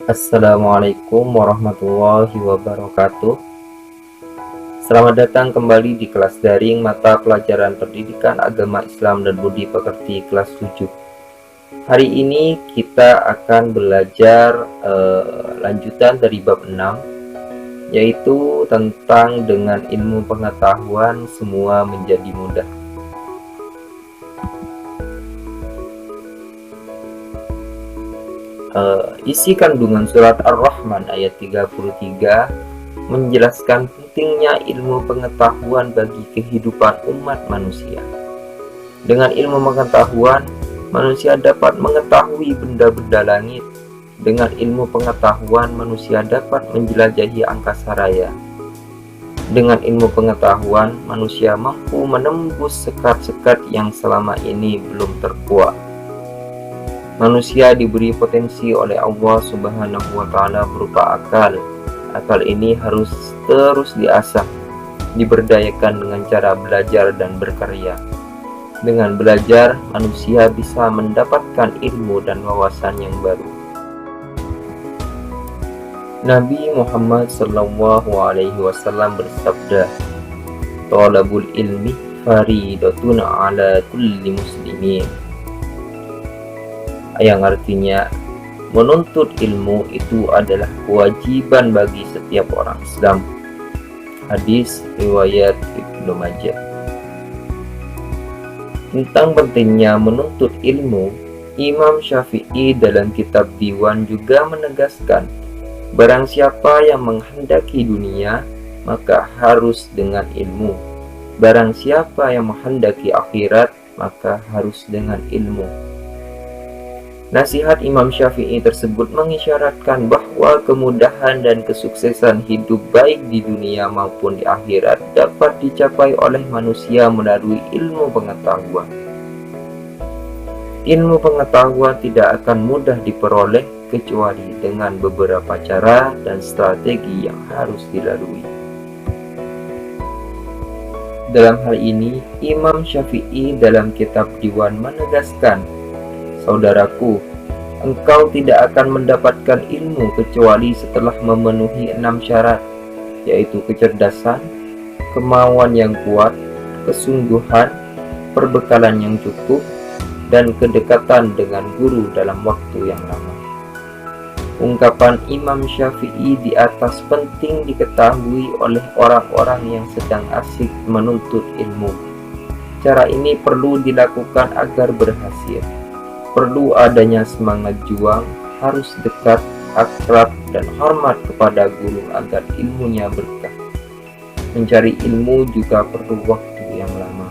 Assalamualaikum warahmatullahi wabarakatuh. Selamat datang kembali di kelas daring mata pelajaran Pendidikan Agama Islam dan Budi Pekerti kelas 7. Hari ini kita akan belajar lanjutan dari bab 6, yaitu tentang dengan ilmu pengetahuan semua menjadi mudah. Isi kandungan surat Ar-Rahman ayat 33 menjelaskan pentingnya ilmu pengetahuan bagi kehidupan umat manusia. Dengan ilmu pengetahuan, manusia dapat mengetahui benda-benda langit. Dengan ilmu pengetahuan, manusia dapat menjelajahi angkasa raya. Dengan ilmu pengetahuan, manusia mampu menembus sekat-sekat yang selama ini belum terkuak. Manusia diberi potensi oleh Allah Subhanahu wa Ta'ala berupa akal. Akal ini harus terus diasah, diberdayakan dengan cara belajar dan berkarya. Dengan belajar, manusia bisa mendapatkan ilmu dan wawasan yang baru. Nabi Muhammad SAW bersabda, "Thalabul ilmi faridatun ala kulli muslimin." Yang artinya, menuntut ilmu itu adalah kewajiban bagi setiap orang Islam. Hadis riwayat Ibnu Majah. Tentang pentingnya menuntut ilmu, Imam Syafi'i dalam kitab Diwan juga menegaskan, barang siapa yang menghendaki dunia, maka harus dengan ilmu. Barang siapa yang menghendaki akhirat, maka harus dengan ilmu. Nasihat Imam Syafi'i tersebut mengisyaratkan bahwa kemudahan dan kesuksesan hidup baik di dunia maupun di akhirat dapat dicapai oleh manusia melalui ilmu pengetahuan. Ilmu pengetahuan tidak akan mudah diperoleh kecuali dengan beberapa cara dan strategi yang harus dilalui. Dalam hal ini, Imam Syafi'i dalam kitab Diwan menegaskan, "Saudaraku, engkau tidak akan mendapatkan ilmu kecuali setelah memenuhi 6 syarat, yaitu kecerdasan, kemauan yang kuat, kesungguhan, perbekalan yang cukup, dan kedekatan dengan guru dalam waktu yang lama." Ungkapan Imam Syafi'i di atas penting diketahui oleh orang-orang yang sedang asik menuntut ilmu. Cara ini perlu dilakukan agar berhasil. Perlu adanya semangat juang, harus dekat, akrab, dan hormat kepada guru agar ilmunya berkah. Mencari ilmu juga perlu waktu yang lama.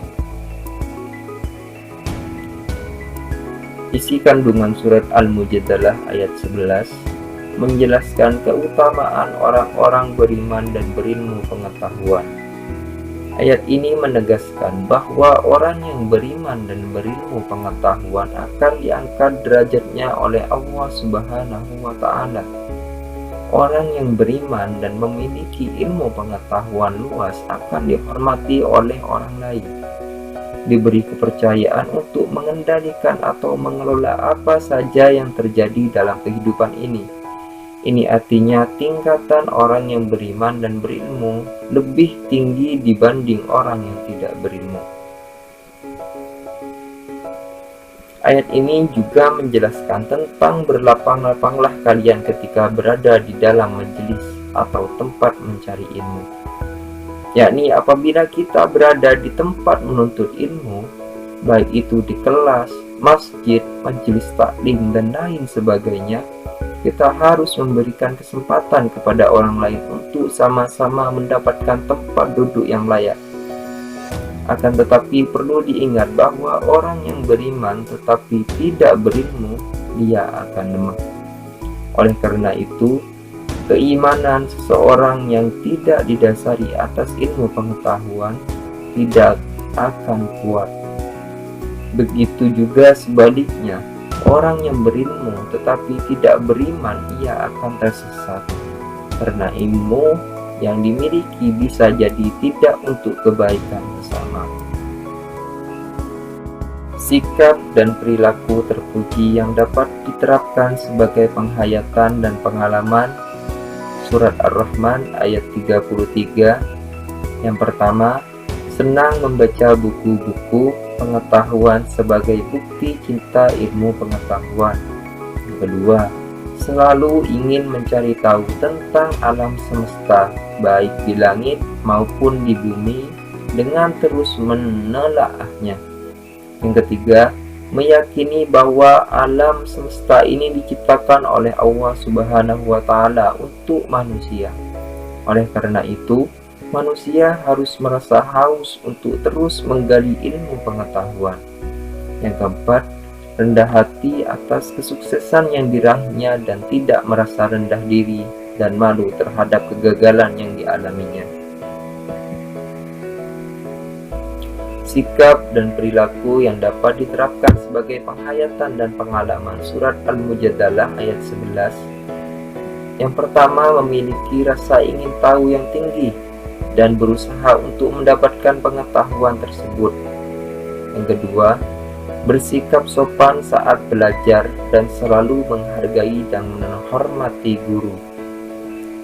Isi kandungan surat Al-Mujadalah ayat 11 menjelaskan keutamaan orang-orang beriman dan berilmu pengetahuan. Ayat ini menegaskan bahwa orang yang beriman dan berilmu pengetahuan akan diangkat derajatnya oleh Allah Subhanahu wa Ta'ala. Orang yang beriman dan memiliki ilmu pengetahuan luas akan dihormati oleh orang lain, diberi kepercayaan untuk mengendalikan atau mengelola apa saja yang terjadi dalam kehidupan ini. Ini artinya tingkatan orang yang beriman dan berilmu lebih tinggi dibanding orang yang tidak berilmu. Ayat ini juga menjelaskan tentang berlapang-lapanglah kalian ketika berada di dalam majelis atau tempat mencari ilmu. Yakni apabila kita berada di tempat menuntut ilmu, baik itu di kelas, masjid, majelis taklim, dan lain sebagainya, kita harus memberikan kesempatan kepada orang lain untuk sama-sama mendapatkan tempat duduk yang layak. Akan tetapi perlu diingat bahwa orang yang beriman tetapi tidak berilmu, dia akan lemah. Oleh karena itu, keimanan seseorang yang tidak didasari atas ilmu pengetahuan tidak akan kuat. Begitu juga sebaliknya, orang yang berilmu tetapi tidak beriman, ia akan tersesat, karena ilmu yang dimiliki bisa jadi tidak untuk kebaikan bersama. Sikap dan perilaku terpuji yang dapat diterapkan sebagai penghayatan dan pengalaman. Surat Ar-Rahman ayat 33. Yang pertama, senang membaca buku-buku pengetahuan sebagai bukti cinta ilmu pengetahuan. Yang kedua, selalu ingin mencari tahu tentang alam semesta, baik di langit maupun di bumi, dengan terus menelaahnya. Yang ketiga, meyakini bahwa alam semesta ini diciptakan oleh Allah Subhanahu wa Ta'ala untuk manusia. Oleh karena itu, manusia harus merasa haus untuk terus menggali ilmu pengetahuan. Yang keempat, rendah hati atas kesuksesan yang diraihnya dan tidak merasa rendah diri dan malu terhadap kegagalan yang dialaminya. Sikap dan perilaku yang dapat diterapkan sebagai penghayatan dan pengalaman. Surat Al-Mujadalah ayat 11. Yang pertama, memiliki rasa ingin tahu yang tinggi dan berusaha untuk mendapatkan pengetahuan tersebut. Yang kedua, bersikap sopan saat belajar dan selalu menghargai dan menghormati guru.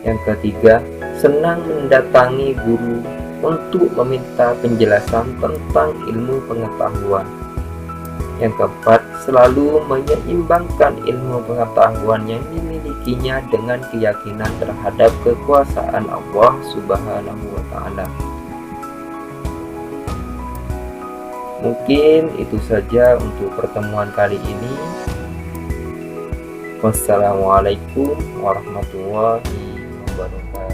Yang ketiga, senang mendatangi guru untuk meminta penjelasan tentang ilmu pengetahuan. Yang keempat, selalu menyeimbangkan ilmu pengetahuan yang dimilikinya dengan keyakinan terhadap kekuasaan Allah Subhanahu wa Ta'ala. Mungkin itu saja untuk pertemuan kali ini. Wassalamualaikum warahmatullahi wabarakatuh.